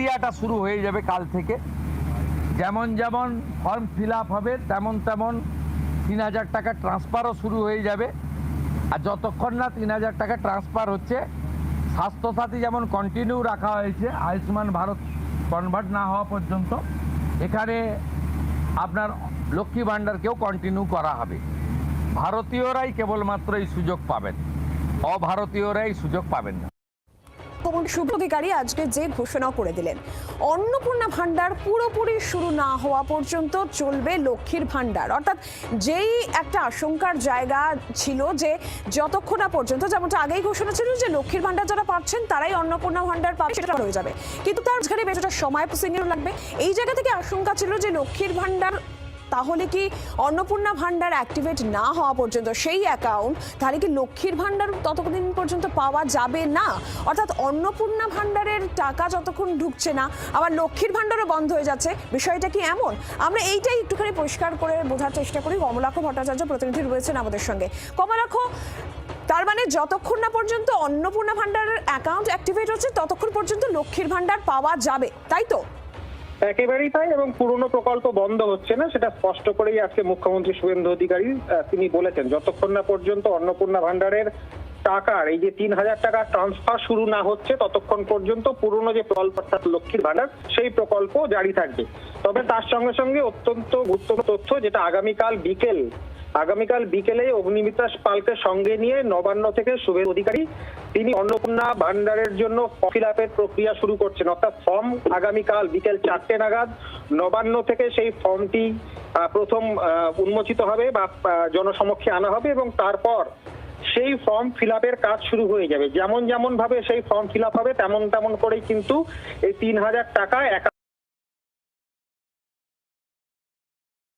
প্রক্রিয়াটা শুরু হয়ে যাবে কাল থেকে। যেমন যেমন ফর্ম ফিল আপ হবে তেমন তেমন 3000 টাকা ট্রান্সফারও শুরু হয়ে যাবে। আর যতক্ষণ না 3000 টাকা ট্রান্সফার হচ্ছে, স্বাস্থ্যসাথী যেমন কন্টিনিউ রাখা হয়েছে আয়ুষ্মান ভারত কনভার্ট না হওয়া পর্যন্ত, এখানে আপনার লক্ষ্মী ভাণ্ডারকেও কন্টিনিউ করা হবে। ভারতীয়রাই কেবলমাত্র এই সুযোগ পাবেন, অভারতীয়রা এই সুযোগ পাবেন না। শুভ অধিকারী আজকে যে ঘোষণা করে দিলেন, অন্নপূর্ণা ভান্ডার পুরোপুরি শুরু না হওয়া পর্যন্ত চলবে লক্ষ্মীর ভান্ডার। অর্থাৎ যেই একটা আশঙ্কার জায়গা ছিল যে যতক্ষণ না পর্যন্ত, যেমনটা আগেই ঘোষণা ছিল যে লক্ষ্মীর ভান্ডার যারা পাচ্ছেন তারাই অন্নপূর্ণা ভান্ডার পাবে, সেটা হয়ে যাবে, কিন্তু তার মাঝখানে বেশটা সময় প্রসেসিংয়েরও লাগবে। এই জায়গা থেকে আশঙ্কা ছিল যে লক্ষ্মীর ভান্ডার তাহলে কি অন্নপূর্ণা ভান্ডার অ্যাক্টিভেট না হওয়া পর্যন্ত সেই অ্যাকাউন্ট, তাহলে কি লক্ষ্মীর ভান্ডার ততদিন পর্যন্ত পাওয়া যাবে না? অর্থাৎ অন্নপূর্ণা ভান্ডারের টাকা যতক্ষণ ঢুকছে না, আবার লক্ষ্মীর ভান্ডারও বন্ধ হয়ে যাচ্ছে, বিষয়টা কি এমন? আমরা এইটাই একটুখানি পরিষ্কার করে বোঝার চেষ্টা করি। কমলাক্ষ ভট্টাচার্য প্রতিনিধি রয়েছেন আমাদের সঙ্গে। কমলাক্ষ, তার মানে যতক্ষণ না পর্যন্ত অন্নপূর্ণা ভান্ডারের অ্যাকাউন্ট অ্যাক্টিভেট হচ্ছে ততক্ষণ পর্যন্ত লক্ষ্মীর ভান্ডার পাওয়া যাবে, তাই তো? একেবারেই তাই, এবং পুরনো প্রকল্প বন্ধ হচ্ছে না, সেটা স্পষ্ট করেই আজকে মুখ্যমন্ত্রী শুভেন্দু অধিকারী তিনি বলেছেন। যতক্ষণ না পর্যন্ত অন্নপূর্ণা ভান্ডারের টাকার এই যে 3000 টাকা ট্রান্সফার শুরু না হচ্ছে, ততক্ষণ পর্যন্ত পুরনো যে প্রকল্প অর্থাৎ লক্ষ্মীর ভান্ডার সেই প্রকল্প জারি থাকবে। তবে তার সঙ্গে সঙ্গে অত্যন্ত গুরুত্বপূর্ণ তথ্য, যেটা আগামীকাল বিকেলে অগ্নিমিত্রা পালকে সঙ্গে নিয়ে নবান্ন থেকে শুভেন্দু অধিকারী তিনি অন্নপূর্ণা ভান্ডারের জন্য ফিল আপের প্রক্রিয়া শুরু করছেন। অর্থাৎ ফর্ম আগামীকাল বিকেল 4টে নাগাদ নবান্ন থেকে সেই ফর্মটি প্রথম উন্মোচিত হবে বা জনসমক্ষে আনা হবে, এবং তারপর সেই ফর্ম ফিল আপের কাজ শুরু হয়ে যাবে। যেমন ভাবে সেই ফর্ম ফিল আপ হবে তেমন করেই কিন্তু এই 3000 টাকা